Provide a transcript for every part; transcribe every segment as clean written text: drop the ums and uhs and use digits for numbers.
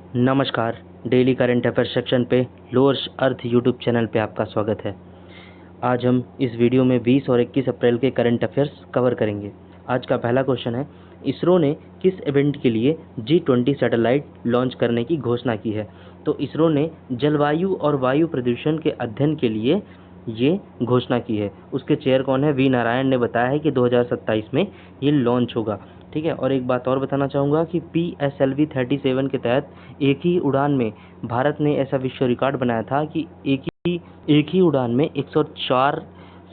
नमस्कार। Daily current affairs section पे lowers अर्थ YouTube channel पे आपका स्वागत है। आज हम इस वीडियो में 20 और 21 अप्रैल के करंट अफेयर्स कवर करेंगे। आज का पहला क्वेश्चन है, इसरो ने किस इवेंट के लिए G20 सैटेलाइट लॉन्च करने की घोषणा की है? तो इसरो ने जलवायु और वायु प्रदूषण के अध्ययन के लिए ये घोषणा की है। उसके चेयर कौन है? वी नारायण ने बताया है कि 2027 में ये लॉन्च होगा। ठीक है। और एक बात और बताना चाहूँगा कि PSLV 37 के तहत एक ही उड़ान में भारत ने ऐसा विश्व रिकॉर्ड बनाया था कि एक ही उड़ान में 104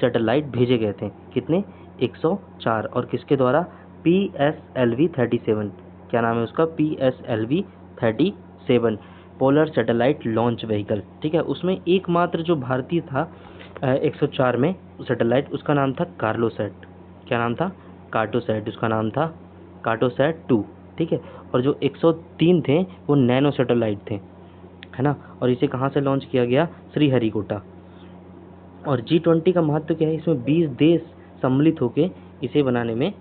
सैटेलाइट भेजे गए थे। कितने? 104। और किसके द्वारा? PSLV 37। क्या नाम है उसका? PSLV 37 polar satellite launch vehicle. ठीक है। उसमें एकमात्र जो भारतीय था 104 में सैटेलाइट, उसका नाम था कार्लोसैट। क्या नाम था? कार्टोसैट। उसका नाम था कार्टोसैट 2। ठीक है। और जो 103 थे वो नैनो सैटेलाइट थे, है ना। और इसे कहाँ से लॉन्च किया गया? श्रीहरिकोटा। और G20 का महत्व क्या है? इसमें 20 देश सम्मिलित होकर इसे बनाने में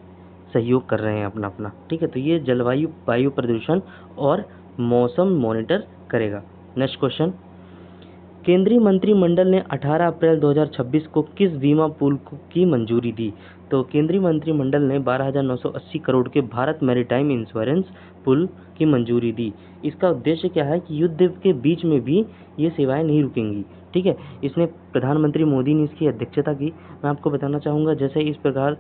सहयोग कर रहे हैं अपना अपना। ठीक है। तो ये जलवायु, वायु प्रदूषण और मौसम मॉनिटर करेगा। नेक्स्ट क्वेश्चन, केंद्रीय मंत्रिमंडल ने 18 अप्रैल 2026 को किस बीमा पुल की मंजूरी दी? तो केंद्रीय मंत्रिमंडल ने 12,980 करोड़ के भारत मैरीटाइम इंश्योरेंस पुल की मंजूरी दी। इसका उद्देश्य क्या है कि युद्ध के बीच में भी ये सेवाएं नहीं रुकेंगी। ठीक है। इसने प्रधानमंत्री मोदी ने इसकी अध्यक्षता की। मैं आपको बताना चाहूँगा, जैसे इस प्रकार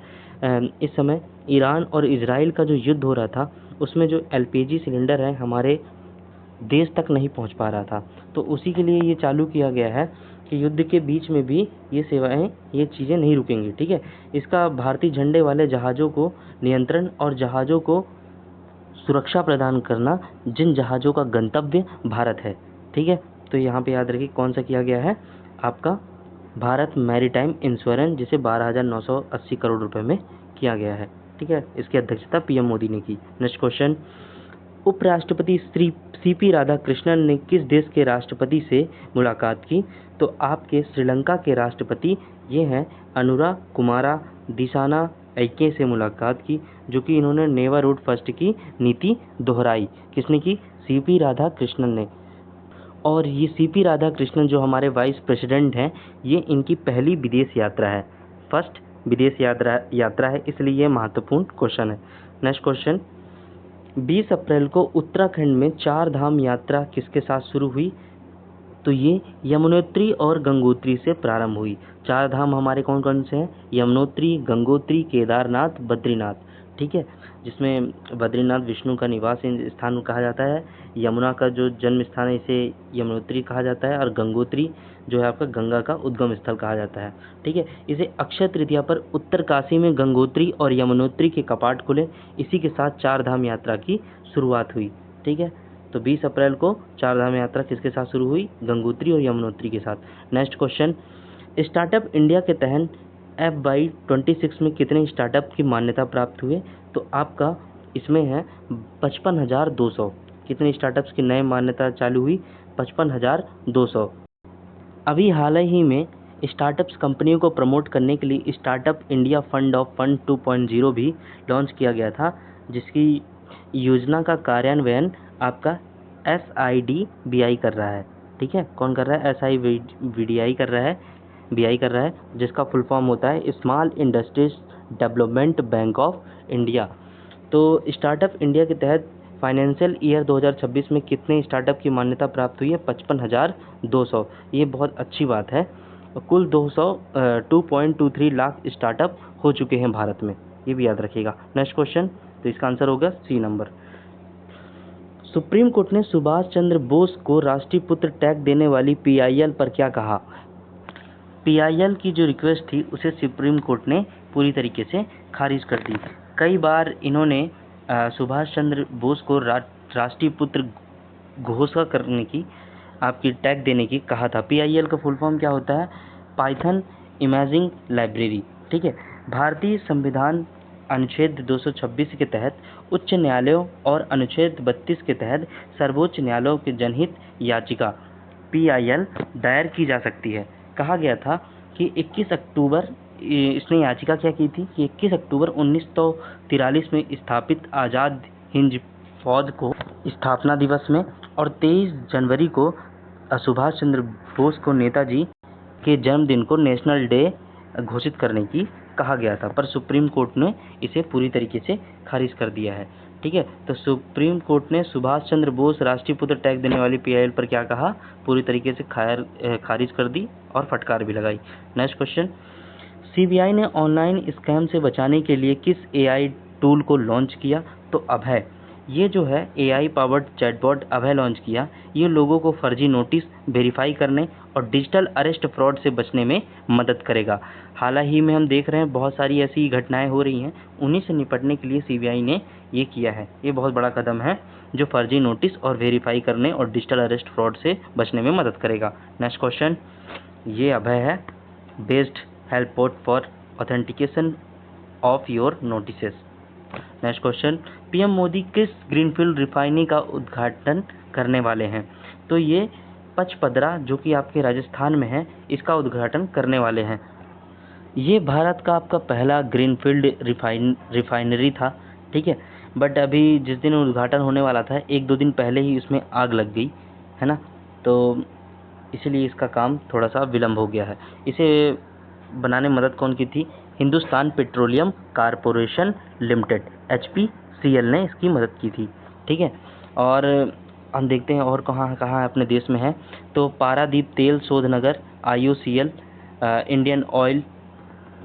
इस समय ईरान और इजराइल का जो युद्ध हो रहा था, उसमें जो LPG सिलेंडर है हमारे देश तक नहीं पहुंच पा रहा था, तो उसी के लिए ये चालू किया गया है कि युद्ध के बीच में भी ये सेवाएं, ये चीज़ें नहीं रुकेंगी। ठीक है। इसका भारतीय झंडे वाले जहाज़ों को नियंत्रण और जहाज़ों को सुरक्षा प्रदान करना, जिन जहाज़ों का गंतव्य भारत है। ठीक है। तो यहाँ पे याद रखिए कौन सा किया गया है आपका भारत मैरीटाइम इंश्योरेंस, जिसे 12,980 करोड़ रुपए में किया गया है। ठीक है। इसकी अध्यक्षता PM मोदी ने की। नेक्स्ट क्वेश्चन, उपराष्ट्रपति श्री CP राधाकृष्णन ने किस देश के राष्ट्रपति से मुलाकात की? तो आपके श्रीलंका के राष्ट्रपति ये हैं अनुरा कुमारा दिसाना ऐके से मुलाकात की, जो कि इन्होंने नेवर रूट फर्स्ट की नीति दोहराई। किसने की? CP राधाकृष्णन ने। और ये CP राधाकृष्णन जो हमारे वाइस प्रेसिडेंट हैं, ये इनकी पहली विदेश यात्रा है, फर्स्ट विदेश यात्रा है, इसलिए ये महत्वपूर्ण क्वेश्चन है। नेक्स्ट क्वेश्चन, 20 अप्रैल को उत्तराखंड में 4 धाम यात्रा किसके साथ शुरू हुई? तो ये यमुनोत्री और गंगोत्री से प्रारंभ हुई। 4 धाम हमारे कौन कौन से हैं? यमुनोत्री, गंगोत्री, केदारनाथ, बद्रीनाथ। ठीक है। जिसमें बद्रीनाथ विष्णु का निवास स्थान कहा जाता है, यमुना का जो जन्म स्थान है इसे यमुनोत्री कहा जाता है, और गंगोत्री जो है आपका गंगा का उद्गम स्थल कहा जाता है। ठीक है। इसे अक्षय तृतीया पर उत्तरकाशी में गंगोत्री और यमुनोत्री के कपाट खुले। इसी के साथ 4 धाम यात्रा की शुरुआत हुई। ठीक है। तो 20 अप्रैल को 4 धाम यात्रा किसके साथ शुरू हुई? गंगोत्री और यमुनोत्री के साथ। नेक्स्ट क्वेश्चन, स्टार्टअप इंडिया के तहत FY26 में कितने स्टार्टअप की मान्यता प्राप्त हुए? तो आपका इसमें है 55,200। कितने स्टार्टअप्स की नई मान्यता चालू हुई? 55,200। अभी हाल ही में स्टार्टअप्स कंपनियों को प्रमोट करने के लिए startup India fund of fund 2.0 भी लॉन्च किया गया था, जिसकी योजना का कार्यान्वयन आपका SIDBI कर रहा है। ठीक है। कौन कर रहा है? SIDBI कर रहा है, BI कर रहा है, जिसका फुल फॉर्म होता है small industries development bank of India. तो स्टार्टअप इंडिया के तहत फाइनेंशियल ईयर 2026 में कितने स्टार्टअप की मान्यता प्राप्त हुई है? 55,200। ये बहुत अच्छी बात है। कुल 2.23 लाख स्टार्टअप हो चुके हैं भारत में, ये भी याद रखिएगा। नेक्स्ट क्वेश्चन, तो इसका आंसर होगा C नंबर। सुप्रीम कोर्ट ने सुभाष चंद्र बोस को राष्ट्रीय पुत्र टैग देने वाली PIL पर क्या कहा? PIL की जो रिक्वेस्ट थी उसे सुप्रीम कोर्ट ने पूरी तरीके से खारिज कर दी। कई बार इन्होंने सुभाष चंद्र बोस को राष्ट्रीय पुत्र घोषणा करने की, आपकी टैग देने की कहा था। PIL का फुल फॉर्म क्या होता है? Python imaging library. ठीक है। भारतीय संविधान अनुच्छेद 226 के तहत उच्च न्यायालयों और अनुच्छेद 32 के तहत सर्वोच्च न्यायालयों के जनहित याचिका PIL दायर की जा सकती है। कहा गया था कि 21 अक्टूबर, इसने याचिका क्या की थी कि 21 अक्टूबर 1943 में स्थापित आज़ाद हिंद फौज को स्थापना दिवस में और 23 जनवरी को सुभाष चंद्र बोस को नेताजी के जन्मदिन को नेशनल डे घोषित करने की कहा गया था, पर सुप्रीम कोर्ट ने इसे पूरी तरीके से खारिज कर दिया है। ठीक है, तो सुप्रीम कोर्ट ने सुभाष चंद्र बोस राष्ट्रीय पुत्र टैग देने वाली पीआईएल पर क्या कहा, पूरी तरीके से खारिज कर दी और फटकार भी लगाई। नेक्स्ट क्वेश्चन, सीबीआई ने ऑनलाइन स्कैम से बचाने के लिए किस एआई टूल को लॉन्च किया? तो अभय, ये जो है एआई पावर्ड चैटबॉट अभय लॉन्च किया। ये लोगों को फर्जी नोटिस वेरीफाई करने और डिजिटल अरेस्ट फ्रॉड से बचने में मदद करेगा। हाल ही में हम देख रहे हैं बहुत सारी ऐसी घटनाएं हो रही हैं, उन्हीं से निपटने के लिए सीबीआई ने ये किया है। ये बहुत बड़ा कदम है जो फर्जी नोटिस और वेरीफाई करने और डिजिटल अरेस्ट फ्रॉड से बचने में मदद करेगा। नेक्स्ट क्वेश्चन, ये अभय है based help port for authentication of your notices. Next question, PM Modi किस ग्रीनफील्ड रिफाइनरी का उद्घाटन करने वाले हैं? तो ये पचपदरा जो कि आपके राजस्थान में है, इसका उद्घाटन करने वाले हैं। ये भारत का आपका पहला ग्रीनफील्ड रिफाइनरी था। ठीक है, बट अभी जिस दिन उद्घाटन होने वाला था 1-2 दिन पहले ही उसमें आग लग गई है ना, तो इसलिए इसका काम थोड़ा सा विलम्ब हो गया है। इसे बनाने में मदद कौन की थी? Hindustan petroleum corporation limited HPCL ने इसकी मदद की थी। ठीक है, और हम देखते हैं और कहाँ कहाँ अपने देश में है। तो पारादीप तेल शोधनगर IOCL Indian oil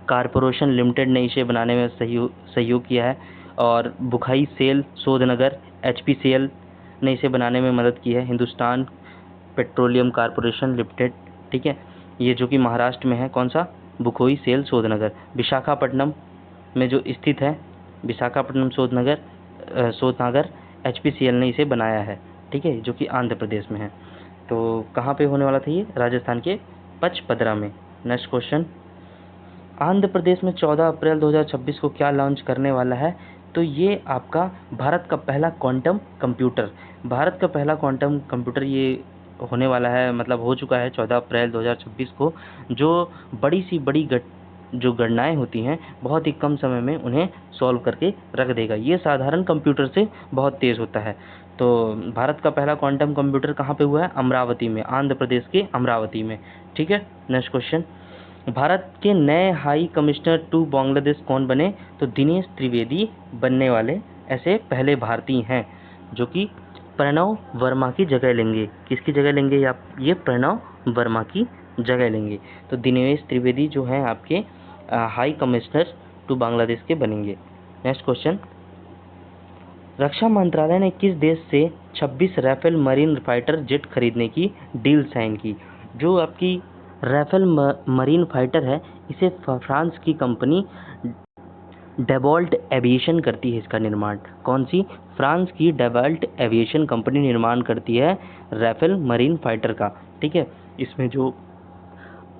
corporation limited ने इसे बनाने में सहयोग किया है, और बुखाई सेल शोधनगर HPCL ने इसे बनाने में मदद की है। हिंदुस्तान पेट्रोलियम कॉरपोरेशन लिमिटेड, ठीक है, ये जो कि महाराष्ट्र में है, कौन सा? बुखोई सेल शोधनगर। विशाखापट्टनम में जो स्थित है विशाखापट्टनम शोधनागार HPCL ने इसे बनाया है। ठीक है, जो कि आंध्र प्रदेश में है। तो कहाँ पे होने वाला था ये? राजस्थान के पचपदरा में। नेक्स्ट क्वेश्चन, आंध्र प्रदेश में 14 अप्रैल 2026 को क्या लॉन्च करने वाला है? तो ये आपका भारत का पहला क्वांटम कंप्यूटर, भारत का पहला क्वांटम कंप्यूटर ये होने वाला है, मतलब हो चुका है 14 अप्रैल 2026 को, जो बड़ी सी बड़ी जो गणनाएं होती हैं बहुत ही कम समय में उन्हें सॉल्व करके रख देगा। ये साधारण कंप्यूटर से बहुत तेज़ होता है। तो भारत का पहला क्वांटम कंप्यूटर कहाँ पे हुआ है? अमरावती में, आंध्र प्रदेश के अमरावती में। ठीक है, नेक्स्ट क्वेश्चन, भारत के नए हाई कमिश्नर टू बांग्लादेश कौन बने? तो दिनेश त्रिवेदी बनने वाले ऐसे पहले भारतीय हैं जो कि प्रणव वर्मा की जगह लेंगे। किसकी जगह लेंगे? ये प्रणव वर्मा की जगह लेंगे। तो दिनेश त्रिवेदी जो हैं आपके हाई कमिश्नर टू बांग्लादेश के बनेंगे। नेक्स्ट क्वेश्चन, रक्षा मंत्रालय ने किस देश से 26 राफेल मरीन फाइटर जेट खरीदने की डील साइन की? जो आपकी राफेल मरीन फाइटर है, इसे फ्रांस की कंपनी डेवॉल्ट एविएशन करती है इसका निर्माण। कौन सी? फ्रांस की डेवॉल्ट एविएशन कंपनी निर्माण करती है राफेल मरीन फाइटर का। ठीक है, इसमें जो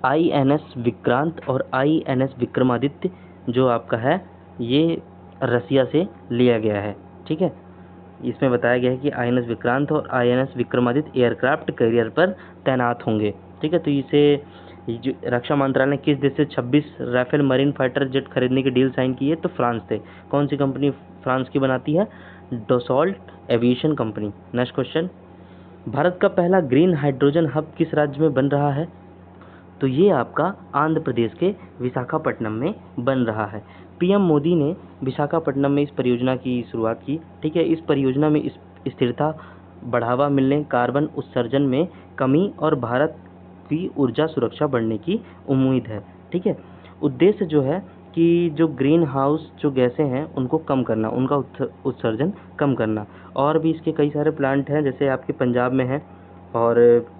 INS विक्रांत और INS विक्रमादित्य जो आपका है, ये रसिया से लिया गया है। ठीक है, इसमें बताया गया है कि INS विक्रांत और INS विक्रमादित्य एयरक्राफ्ट कैरियर पर तैनात होंगे। ठीक है, तो इसे जो रक्षा मंत्रालय ने किस देश से 26 राफेल मरीन फाइटर जेट खरीदने की डील साइन की है? तो फ्रांस से। कौन सी कंपनी फ्रांस की बनाती है? Dassault aviation company. Next question, Bharat का पहला ग्रीन हाइड्रोजन हब किस राज्य में बन रहा है? तो ये आपका आंध्र प्रदेश के विशाखापट्टनम में बन रहा है। पीएम मोदी ने विशाखापट्टनम में इस परियोजना की शुरुआत की। ठीक है, इस परियोजना में स्थिरता, बढ़ावा मिलने, कार्बन उत्सर्जन में कमी और भारत की ऊर्जा सुरक्षा बढ़ने की उम्मीद है। ठीक है, उद्देश्य जो है कि जो ग्रीन हाउस जो गैसें हैं उनको कम करना, उनका उत्सर्जन कम करना। और भी इसके कई सारे प्लांट हैं, जैसे आपके पंजाब में है, और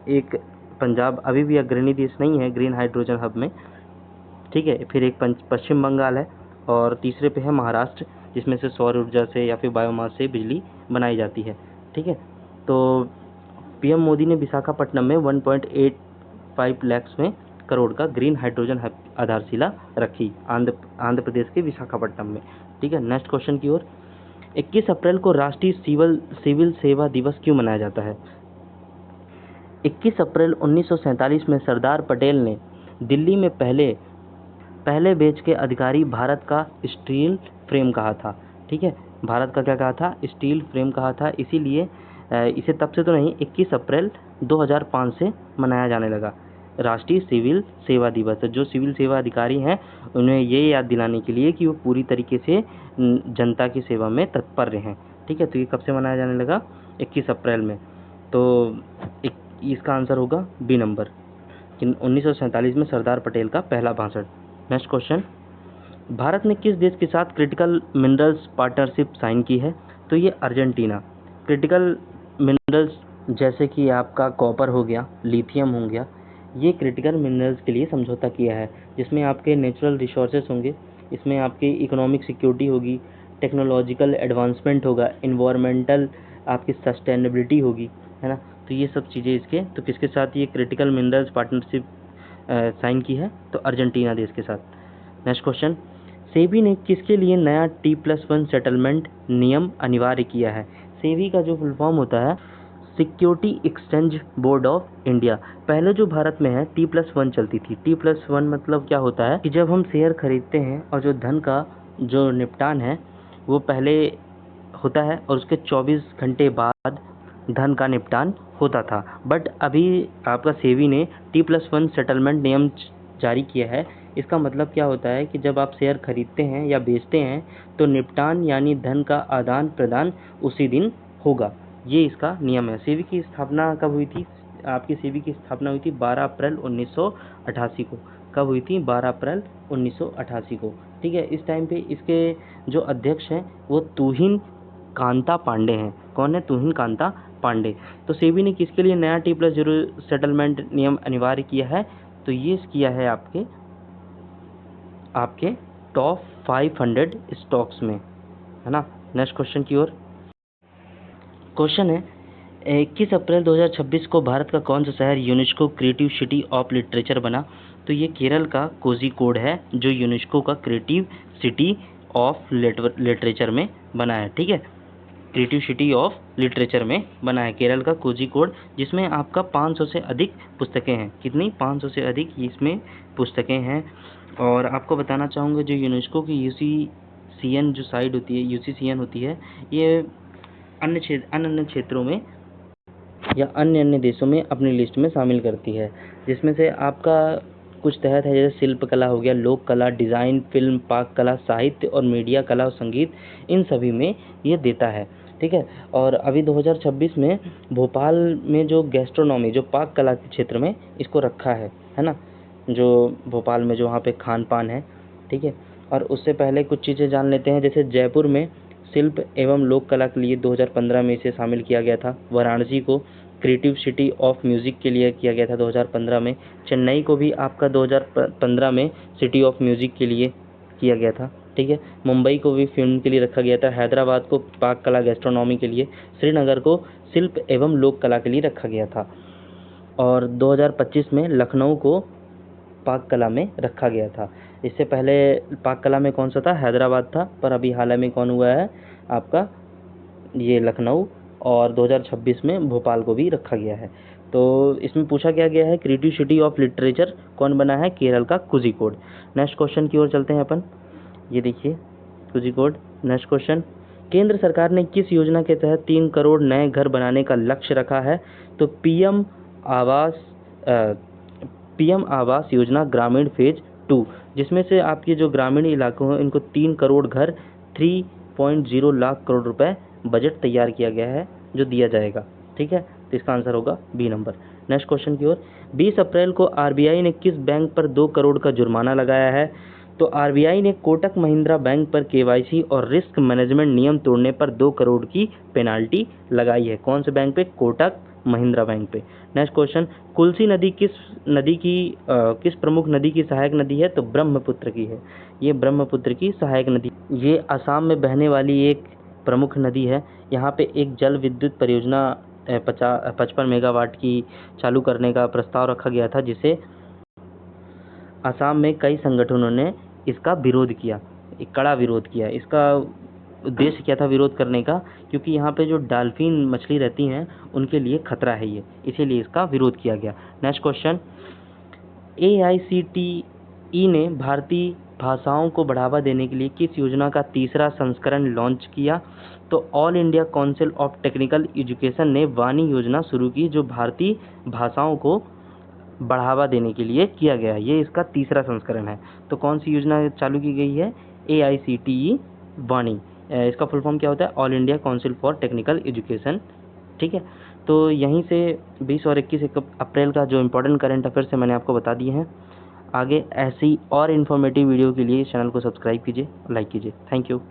एक पंजाब अभी भी अग्रणी देश नहीं है ग्रीन हाइड्रोजन हब में। ठीक है, फिर एक पश्चिम बंगाल है, और तीसरे पे है महाराष्ट्र, जिसमें से सौर ऊर्जा से या फिर बायोमास से बिजली बनाई जाती है। ठीक है, तो पीएम मोदी ने विशाखापट्टनम में 1.85 लाख में करोड़ का ग्रीन हाइड्रोजन हब आधारशिला रखी आंध्र प्रदेश के विशाखापट्टनम में। ठीक है, नेक्स्ट क्वेश्चन की ओर। 21 अप्रैल को राष्ट्रीय सिविल सेवा दिवस क्यों मनाया जाता है? 21 अप्रैल 1947 में सरदार पटेल ने दिल्ली में पहले बैच के अधिकारी भारत का स्टील फ्रेम कहा था। ठीक है, भारत का क्या कहा था? स्टील फ्रेम कहा था। इसीलिए इसे तब से तो नहीं, 21 अप्रैल 2005 से मनाया जाने लगा। राष्ट्रीय सिविल सेवा दिवस है। जो सिविल सेवा अधिकारी हैं उन्हें ये याद दिलाने के लिए कि वो पूरी तरीके से जनता की सेवा में तत्पर रहें। ठीक है, तो ये कब से मनाया जाने लगा? 21 अप्रैल में। तो इसका आंसर होगा बी नंबर, 1947 में सरदार पटेल का पहला भाषण। नेक्स्ट क्वेश्चन, भारत ने किस देश के साथ क्रिटिकल मिनरल्स पार्टनरशिप साइन की है? तो ये अर्जेंटीना। क्रिटिकल मिनरल्स जैसे कि आपका कॉपर हो गया, लिथियम हो गया, ये क्रिटिकल मिनरल्स के लिए समझौता किया है, जिसमें आपके नेचुरल रिसोर्सेज होंगे, इसमें आपकी इकोनॉमिक सिक्योरिटी होगी, टेक्नोलॉजिकल एडवांसमेंट होगा, इन्वायरमेंटल आपकी सस्टेनेबिलिटी होगी, है ना। तो ये सब चीज़ें इसके, तो किसके साथ ये क्रिटिकल मिनरल्स पार्टनरशिप साइन की है? तो अर्जेंटीना देश के साथ। नेक्स्ट क्वेश्चन, सेबी ने किसके लिए नया T+1 सेटलमेंट नियम अनिवार्य किया है? सेबी का जो फुल फॉर्म होता है security exchange board of India. पहले जो भारत में है T+1 चलती थी। T+1 मतलब क्या होता है कि जब हम शेयर खरीदते हैं और जो धन का जो निपटान है वो पहले होता है और उसके 24 घंटे बाद धन का निपटान होता था। बट अभी आपका सेबी ने T+1 सेटलमेंट नियम जारी किया है। इसका मतलब क्या होता है कि जब आप शेयर खरीदते हैं या बेचते हैं तो निपटान यानी धन का आदान प्रदान उसी दिन होगा। ये इसका नियम है। सेबी की स्थापना कब हुई थी? आपकी सेबी की स्थापना हुई थी 12 अप्रैल 1988 को। कब हुई थी? 12 अप्रैल 1988 को। ठीक है, इस टाइम पे इसके जो अध्यक्ष हैं वो तुहिन कांता पांडे हैं। कौन है? तुहिन कांता पांडे। तो सेबी ने किसके लिए नया T+0 सेटलमेंट नियम अनिवार्य किया है? तो ये किया है आपके टॉप 500 स्टॉक्स में, है ना। नेक्स्ट क्वेश्चन की ओर। क्वेश्चन है 21 अप्रैल 2026 को भारत का कौन सा शहर UNESCO creative city of literature बना? तो ये केरल का कोझिकोड है जो यूनेस्को का क्रिएटिव सिटी ऑफ लिटरेचर में बना है। ठीक है, क्रिएटिव सिटी ऑफ लिटरेचर में बना है केरल का कोझिकोड, जिसमें आपका 500 से अधिक पुस्तकें हैं। कितनी? 500 से अधिक इसमें पुस्तकें हैं। और आपको बताना चाहूँगा जो यूनेस्को की यूसीसीएन जो साइट होती है, यूसीसीएन होती है, ये अन्य क्षेत्रों में या अन्य देशों में अपनी लिस्ट में शामिल करती है, जिसमें से आपका कुछ तहत है जैसे शिल्प कला हो गया, लोक कला, डिज़ाइन, फिल्म, पाक कला, साहित्य और मीडिया कला और संगीत, इन सभी में ये देता है। ठीक है, और अभी 2026 में भोपाल में जो गैस्ट्रोनॉमी जो पाक कला के क्षेत्र में इसको रखा है ना, जो भोपाल में जो वहाँ पे खान पान है। ठीक है, और उससे पहले कुछ चीज़ें जान लेते हैं। जैसे जयपुर में शिल्प एवं लोक कला के लिए 2015 में इसे शामिल किया गया था। वाराणसी को क्रिएटिव सिटी ऑफ म्यूज़िक के लिए किया गया था 2015 में। चेन्नई को भी आपका 2015 में सिटी ऑफ म्यूज़िक के लिए किया गया था। ठीक है, मुंबई को भी फिल्म के लिए रखा गया था, हैदराबाद को पाक कला गैस्ट्रोनॉमी के लिए, श्रीनगर को शिल्प एवं लोक कला के लिए रखा गया था, और 2025 में लखनऊ को पाक कला में रखा गया था। इससे पहले पाक कला में कौन सा था? हैदराबाद था, पर अभी हाल में कौन हुआ है आपका? ये लखनऊ, और 2026 में भोपाल को भी रखा गया है। तो इसमें पूछा क्या गया है क्रिएटिव सिटी ऑफ लिटरेचर कौन बना है? केरल का कोझिकोड। नेक्स्ट क्वेश्चन की ओर चलते हैं अपन। ये देखिए कोझिकोड। नेक्स्ट क्वेश्चन, केंद्र सरकार ने किस योजना के तहत 3 करोड़ नए घर बनाने का लक्ष्य रखा है? तो पीएम आवास योजना ग्रामीण फेज 2, जिसमें से आपके जो ग्रामीण इलाकों हैं इनको 3 करोड़ घर, 3.0 लाख करोड़ रुपए बजट तैयार किया गया है जो दिया जाएगा। ठीक है, तो इसका आंसर होगा बी नंबर। नेक्स्ट क्वेश्चन की ओर। 20 अप्रैल को आरबीआई ने किस बैंक पर 2 करोड़ का जुर्माना लगाया है? तो आरबीआई ने कोटक महिंद्रा बैंक पर केवाईसी और रिस्क मैनेजमेंट नियम तोड़ने पर 2 करोड़ की पेनाल्टी लगाई है। कौन से बैंक पे? कोटक महिंद्रा बैंक पे। नेक्स्ट क्वेश्चन, कुल्सी नदी किस प्रमुख नदी की सहायक नदी है? तो ब्रह्मपुत्र की है। ये ब्रह्मपुत्र की सहायक नदी, ये असम में बहने वाली एक प्रमुख नदी है। यहाँ पे एक जल विद्युत परियोजना 55 मेगावाट की चालू करने का प्रस्ताव रखा गया था, जिसे असम में कई संगठनों ने इसका विरोध किया, एक कड़ा विरोध किया। इसका उद्देश्य क्या था विरोध करने का? क्योंकि यहाँ पे जो डॉल्फिन मछली रहती हैं उनके लिए खतरा है ये, इसीलिए इसका विरोध किया गया। नेक्स्ट क्वेश्चन, AICTE ने भारतीय भाषाओं को बढ़ावा देने के लिए किस योजना का तीसरा संस्करण लॉन्च किया? तो all India council of technical education ने वाणी योजना शुरू की, जो भारतीय भाषाओं को बढ़ावा देने के लिए किया गया है। ये इसका तीसरा संस्करण है। तो कौन सी योजना चालू की गई है? AICTE वाणी। इसका फुल फॉर्म क्या होता है? All India council for technical education. ठीक है, तो यहीं से 20 और 21 अप्रैल का जो इम्पोर्टेंट करंट अफेयर्स है मैंने आपको बता दिए हैं। आगे ऐसी और इन्फॉर्मेटिव वीडियो के लिए चैनल को सब्सक्राइब कीजिए, लाइक कीजिए। Thank you.